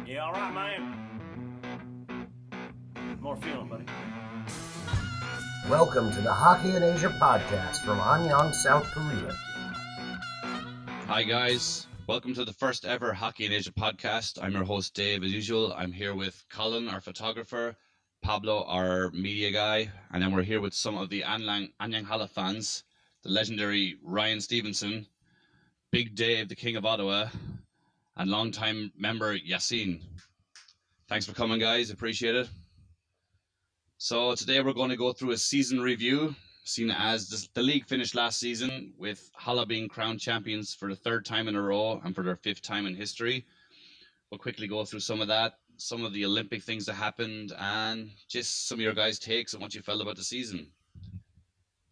Yeah, all right, man. More feeling, buddy. Welcome to the Hockey in Asia podcast from Anyang, South Korea. Hi, guys. Welcome to the first ever Hockey in Asia podcast. I'm your host, Dave, as usual. I'm here with Colin, our photographer, Pablo, our media guy, and then we're here with some of the Anyang Hala fans, the legendary Ryan Stephenson, Big Dave, the King of Ottawa, and longtime member Yassine. Thanks for coming, guys. Appreciate it. So today we're going to go through a season review, seeing as the league finished last season with Hala being crowned champions for the third time in a row and for their fifth time in history. We'll quickly go through some of that, some of the Olympic things that happened, and just some of your guys' takes on what you felt about the season.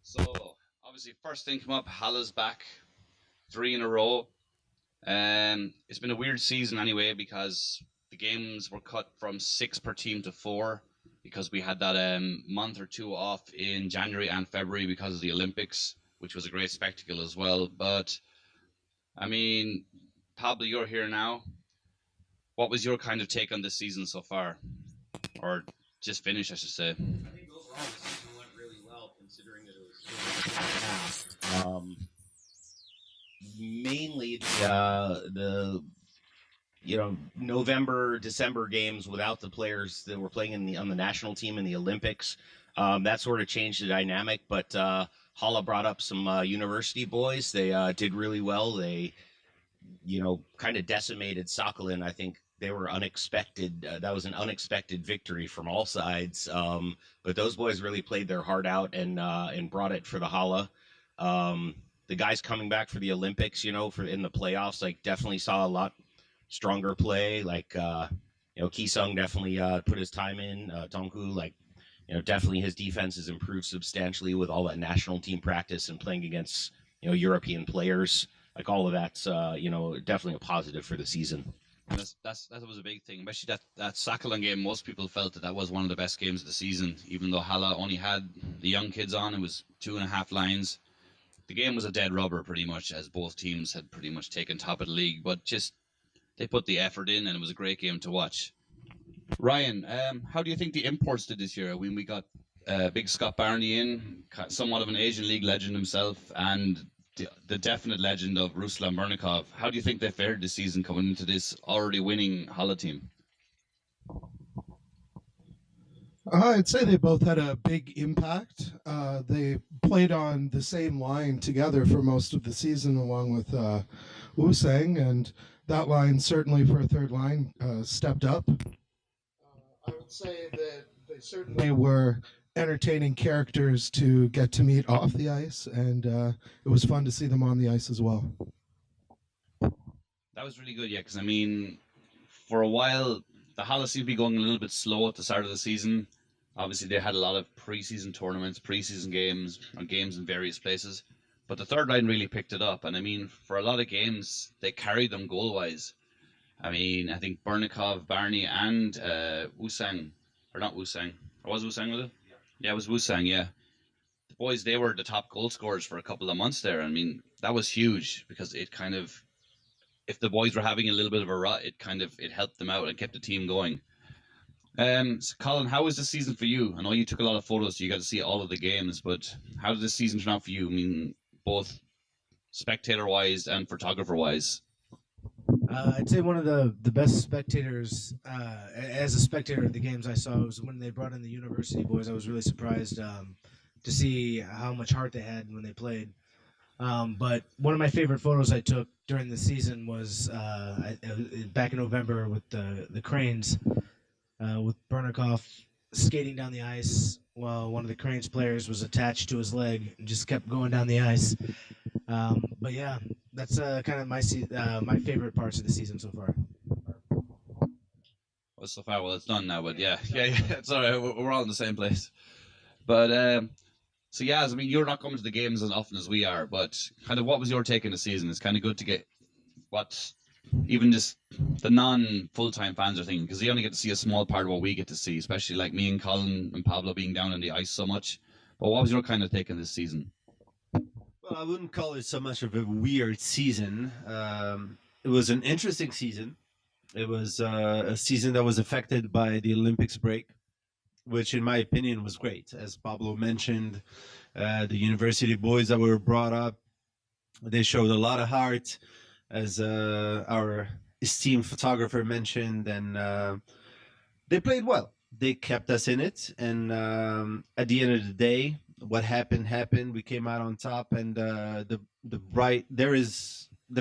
So obviously first thing come up, Hala's back 3 in a row. It's been a weird season anyway because the games were cut from 6 per team to 4 because we had that month or two off in January and February because of the Olympics, which was a great spectacle as well. But I mean, Pablo, you're here now. What was your kind of take on this season so far, or just finished, I should say? I think overall the season went really well, considering that it was mainly the November, December games without the players that were playing on the national team in the Olympics. That sort of changed the dynamic, but Hala brought up some university boys. They did really well. They, kind of decimated Sakhalin. I think they were unexpected. That was an unexpected victory from all sides. But those boys really played their heart out and brought it for the Hala. The guys coming back for the Olympics, for in the playoffs, definitely saw a lot stronger play. Ki-sung definitely put his time in. Dongku, definitely his defense has improved substantially with all that national team practice and playing against, European players. All of that's, definitely a positive for the season. And that was a big thing, especially that Sakhalin game. Most people felt that was one of the best games of the season, even though Hala only had the young kids on. It was 2.5 lines. The game was a dead rubber pretty much, as both teams had pretty much taken top of the league, but just they put the effort in and it was a great game to watch. Ryan, how do you think the imports did this year? When we got big Scott Barney in, somewhat of an Asian League legend himself, and the definite legend of Ruslan Bernikov. How do you think they fared this season coming into this already winning Hala team? I'd say they both had a big impact. They played on the same line together for most of the season, along with Woo-Sang, and that line certainly for a third line stepped up. I would say that they certainly were entertaining characters to get to meet off the ice, and it was fun to see them on the ice as well. That was really good, yeah, because I mean, for a while, the Hala seemed to be going a little bit slow at the start of the season. Obviously, they had a lot of preseason tournaments, preseason games, or games in various places. But the third line really picked it up. And I mean, for a lot of games, they carried them goal-wise. I mean, I think Bernikov, Barney, and Woo-Sang, or not Woo-Sang, or was Woo-Sang with it? Yeah, it was Woo-Sang, yeah. The boys, they were the top goal scorers for a couple of months there. I mean, that was huge because it kind of, if the boys were having a little bit of a rut, it helped them out and kept the team going. So Colin, how was the season for you? I know you took a lot of photos, so you got to see all of the games, but how did this season turn out for you? I mean, both spectator-wise and photographer-wise. I'd say one of the best spectators, as a spectator of the games I saw, was when they brought in the university boys. I was really surprised to see how much heart they had when they played. But one of my favorite photos I took during the season was back in November with the Cranes, with Bernikov skating down the ice while one of the Cranes players was attached to his leg and just kept going down the ice. But yeah, that's kind of my favorite parts of the season so far. Well, so far, it's done now, but yeah, it's all right. We're all in the same place. But so yeah, I mean, you're not coming to the games as often as we are, but kind of what was your take in the season? It's kind of good to get what even just the non-full-time fans are thinking, because they only get to see a small part of what we get to see, especially like me and Colin and Pablo being down on the ice so much. But what was your kind of take in this season? Well, I wouldn't call it so much of a weird season. It was an interesting season. It was a season that was affected by the Olympics break, which in my opinion was great. As Pablo mentioned, the university boys that were brought up, they showed a lot of heart, as our esteemed photographer mentioned, and they played well. They kept us in it, and at the end of the day, what happened happened. We came out on top, and the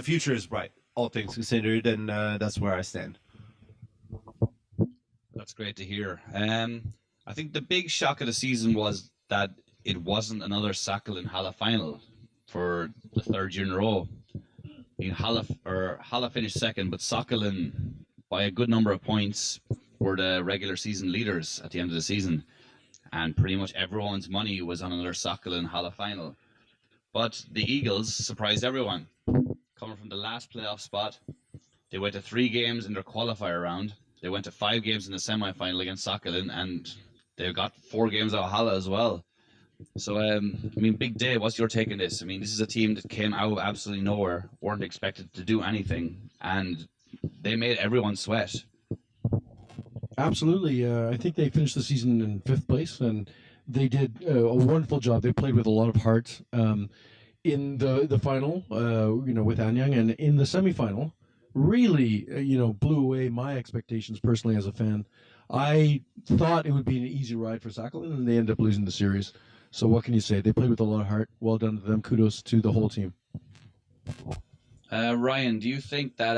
future is bright, all things considered, and that's where I stand. That's great to hear. I think the big shock of the season was that it wasn't another Sakhalin Hala final for the third year in a row. I mean, Hala finished second, but Sakhalin, by a good number of points, were the regular season leaders at the end of the season, and pretty much everyone's money was on another Sakhalin Hala final. But the Eagles surprised everyone, coming from the last playoff spot. They went to 3 games in their qualifier round. They went to 5 games in the semi-final against Sakhalin, and they got 4 games out of Hala as well. So, I mean, big day. What's your take on this? I mean, this is a team that came out of absolutely nowhere, weren't expected to do anything, and they made everyone sweat. Absolutely. I think they finished the season in 5th place, and they did a wonderful job. They played with a lot of heart in the final, with Anyang, and in the semifinal, really, blew away my expectations personally as a fan. I thought it would be an easy ride for Sakhalin, and they ended up losing the series. So what can you say? They played with a lot of heart. Well done to them. Kudos to the whole team. Ryan, do you think that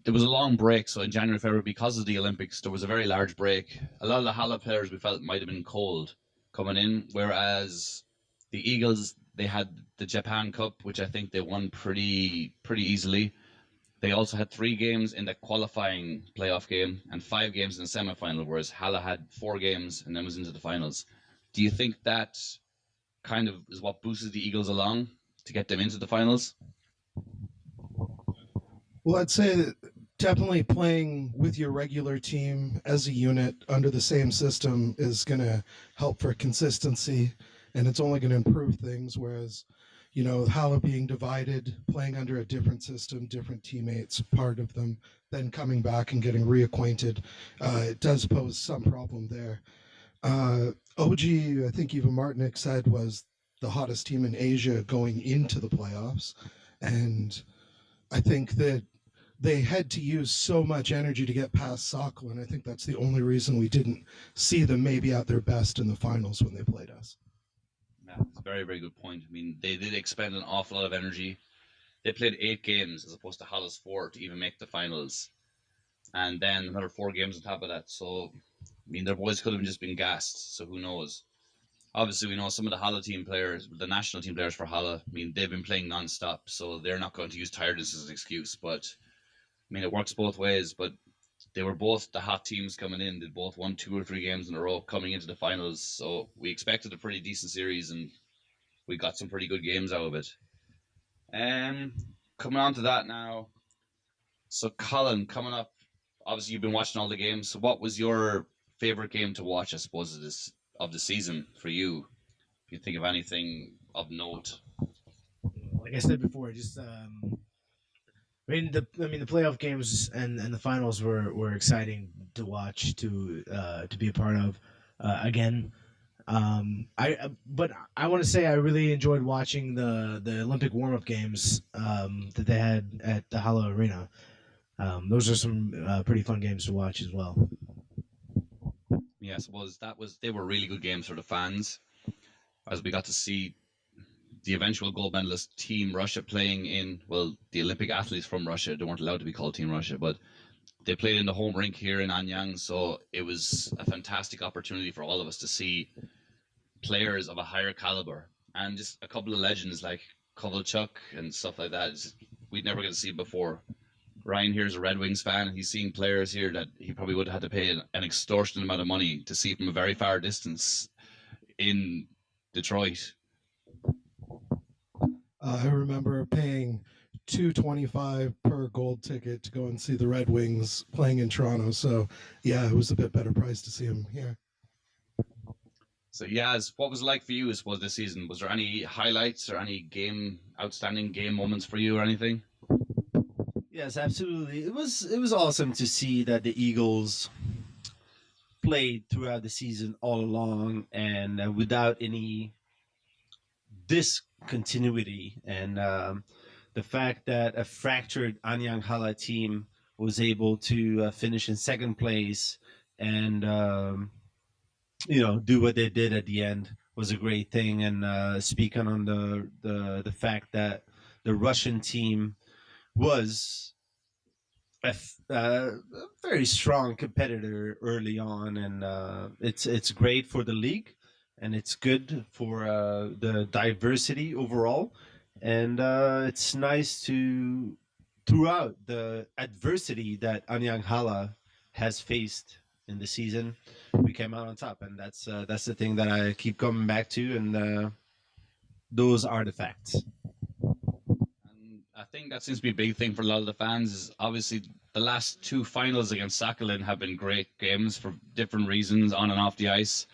there was a long break? So in January, February, because of the Olympics, there was a very large break. A lot of the Hala players we felt might have been cold coming in, whereas the Eagles, they had the Japan Cup, which I think they won pretty easily. They also had 3 games in the qualifying playoff game and 5 games in the semifinal, whereas Hala had 4 games and then was into the finals. Do you think that kind of is what boosted the Eagles along to get them into the finals? Well, I'd say that definitely playing with your regular team as a unit under the same system is going to help for consistency, and it's only going to improve things. Whereas, Hala being divided, playing under a different system, different teammates, part of them, then coming back and getting reacquainted, it does pose some problem there. OG, I think even Martinick said, was the hottest team in Asia going into the playoffs, and I think that they had to use so much energy to get past Sakhalin, and I think that's the only reason we didn't see them maybe at their best in the finals when they played us. That's a very, very good point. I mean, they did expend an awful lot of energy. They played 8 games as opposed to Hala's 4 to even make the finals. And then another 4 games on top of that. So, I mean, their boys could have just been gassed. So who knows? Obviously, we know some of the Hala team players, the national team players for Hala, I mean, they've been playing non-stop. So they're not going to use tiredness as an excuse. But, I mean, it works both ways. But they were both the hot teams coming in. They both won 2 or 3 games in a row coming into the finals. So we expected a pretty decent series, and we got some pretty good games out of it. Coming on to that now. So Colin, coming up, obviously you've been watching all the games. So what was your favorite game to watch, I suppose, of the season for you? If you think of anything of note. Like I said before, just the playoff games and the finals were exciting to watch, to be a part of. Again, but I want to say I really enjoyed watching the Olympic warm up games that they had at the Hala Arena. Those are some pretty fun games to watch as well. Yeah, I suppose they were really good games for the fans, as we got to see the eventual gold medalist Team Russia playing in, well, the Olympic athletes from Russia. They weren't allowed to be called Team Russia, but they played in the home rink here in Anyang, so it was a fantastic opportunity for all of us to see players of a higher caliber and just a couple of legends like Kovalchuk and stuff like that. We'd never get to see before. Ryan here is a Red Wings fan, and he's seeing players here that he probably would have had to pay an extortionate amount of money to see from a very far distance in Detroit. I remember paying $2.25 per gold ticket to go and see the Red Wings playing in Toronto. So, yeah, it was a bit better price to see them here. So, Yaz, what was it like for you, I suppose, this season? Was there any highlights or any outstanding game moments for you or anything? Yes, absolutely. It was awesome to see that the Eagles played throughout the season all along and without any discontinuity. And the fact that a fractured Anyang Hala team was able to finish in second place and do what they did at the end was a great thing. And speaking on the fact that the Russian team was a very strong competitor early on, and it's great for the league, and it's good for the diversity overall, and it's nice to throughout the adversity that Anyang Hala has faced in the season, we came out on top, and that's the thing that I keep coming back to, and those are the facts. And I think that seems to be a big thing for a lot of the fans. Is obviously the last two finals against Sakhalin have been great games for different reasons on and off the ice.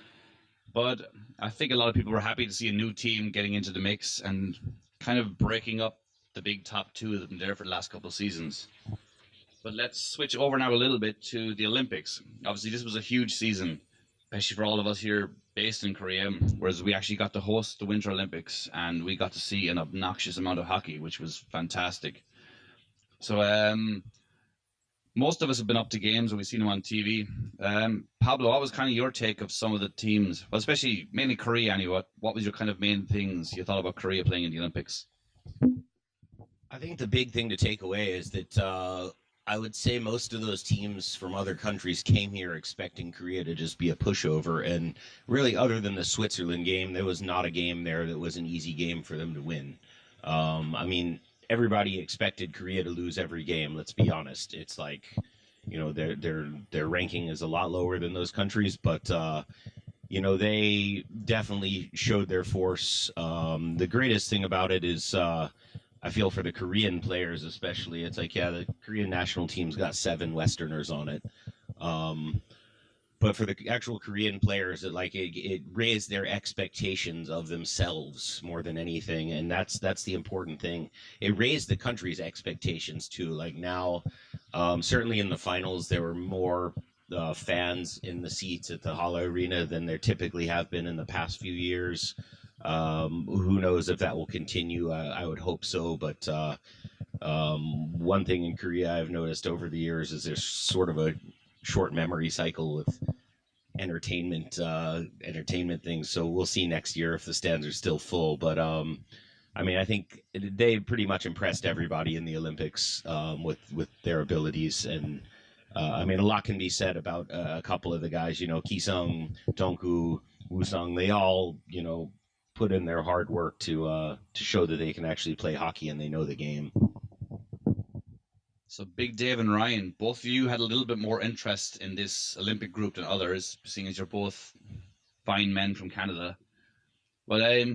But I think a lot of people were happy to see a new team getting into the mix and kind of breaking up the big top two that have been there for the last couple of seasons. But let's switch over now a little bit to the Olympics. Obviously, this was a huge season, especially for all of us here based in Korea, whereas we actually got to host the Winter Olympics and we got to see an obnoxious amount of hockey, which was fantastic. So most of us have been up to games and we've seen them on TV. Pablo, what was kind of your take of some of the teams, well, especially mainly Korea anyway? What was your kind of main things you thought about Korea playing in the Olympics? I think the big thing to take away is that I would say most of those teams from other countries came here expecting Korea to just be a pushover. And really, other than the Switzerland game, there was not a game there that was an easy game for them to win. I mean, everybody expected Korea to lose every game. Let's be honest. It's like, their ranking is a lot lower than those countries, but they definitely showed their force. The greatest thing about it is I feel for the Korean players, especially. It's like, yeah, the Korean national team's got 7 Westerners on it. But for the actual Korean players, it raised their expectations of themselves more than anything, and that's the important thing. It raised the country's expectations too. Like now, certainly in the finals, there were more fans in the seats at the Hala Arena than there typically have been in the past few years. Who knows if that will continue? I would hope so, but one thing in Korea I've noticed over the years is there's sort of a short memory cycle with entertainment things. So we'll see next year if the stands are still full. But I mean, I think they pretty much impressed everybody in the Olympics with their abilities. And I mean, a lot can be said about a couple of the guys. Kisung, Dongku, Wusung. They all put in their hard work to show that they can actually play hockey and they know the game. So Big Dave and Ryan, both of you had a little bit more interest in this Olympic group than others, seeing as you're both fine men from Canada. But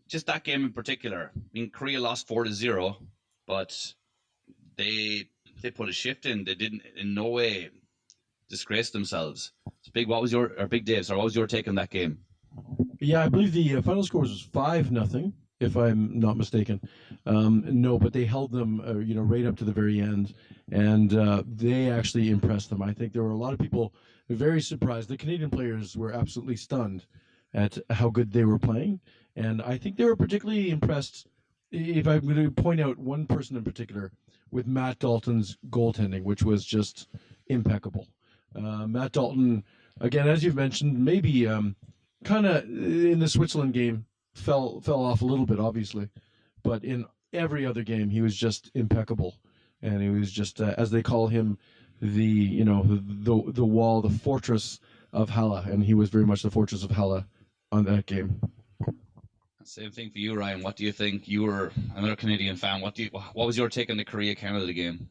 just that game in particular, I mean, Korea lost 4-0, but they put a shift in. They didn't in no way disgrace themselves. So Big Dave, sorry, what was your take on that game? Yeah, I believe the final score was 5-0, if I'm not mistaken. No, but they held them, right up to the very end, and they actually impressed them. I think there were a lot of people very surprised. The Canadian players were absolutely stunned at how good they were playing, and I think they were particularly impressed, if I'm going to point out one person in particular, with Matt Dalton's goaltending, which was just impeccable. Matt Dalton, again, as you've mentioned, maybe kind of in the Switzerland game fell off a little bit, obviously, but in every other game he was just impeccable, and he was just as they call him, the wall, the fortress of Hala, and he was very much the fortress of Hala on that game. Same thing for you, Ryan. What do you think? You were another Canadian fan. What was your take on the Korea-Canada game?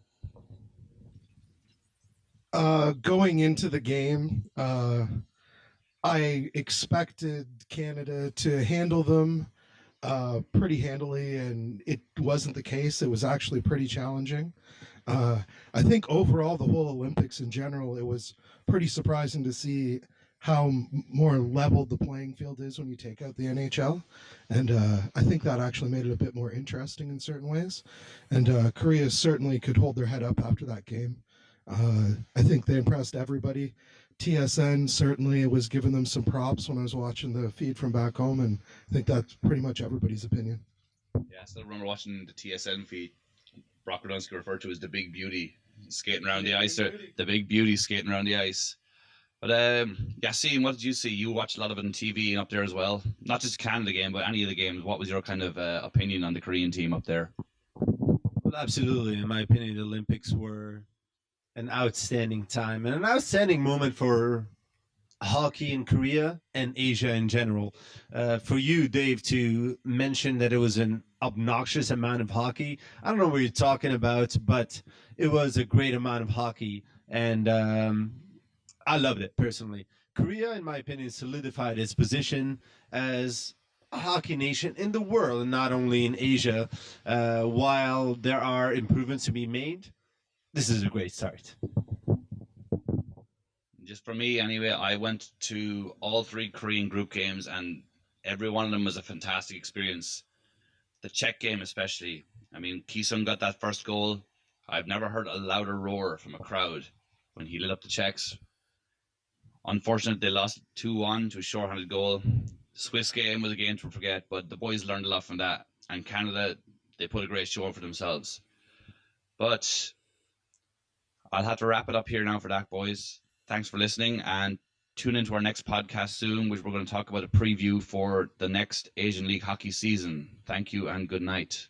Going into the game, I expected Canada to handle them pretty handily, and it wasn't the case. It was actually pretty challenging. I think overall, the whole Olympics in general, it was pretty surprising to see how more leveled the playing field is when you take out the NHL. And I think that actually made it a bit more interesting in certain ways. And Korea certainly could hold their head up after that game. I think they impressed everybody. TSN certainly was giving them some props when I was watching the feed from back home, and I think that's pretty much everybody's opinion. Yeah, I still remember watching the TSN feed. Brock Radunski referred to as the big beauty skating around the ice. The big beauty skating around the ice. But Yassine, what did you see? You watched a lot of it on TV and up there as well. Not just the Canada game, but any of the games. What was your kind of opinion on the Korean team up there? Well, absolutely. In my opinion, the Olympics were an outstanding time and an outstanding moment for hockey in Korea and Asia in general. For you, Dave, to mention that it was an obnoxious amount of hockey, I don't know what you're talking about, but it was a great amount of hockey, and I loved it personally. Korea, in my opinion, solidified its position as a hockey nation in the world and not only in Asia. While there are improvements to be made, this is a great start. Just for me, anyway, I went to all 3 Korean group games, and every one of them was a fantastic experience. The Czech game especially. I mean, Kisung got that first goal. I've never heard a louder roar from a crowd when he lit up the Czechs. Unfortunately, they lost 2-1 to a shorthanded goal. The Swiss game was a game to forget, but the boys learned a lot from that. And Canada, they put a great show on for themselves. But I'll have to wrap it up here now for that, boys. Thanks for listening, and tune into our next podcast soon, which we're going to talk about a preview for the next Asian League hockey season. Thank you and good night.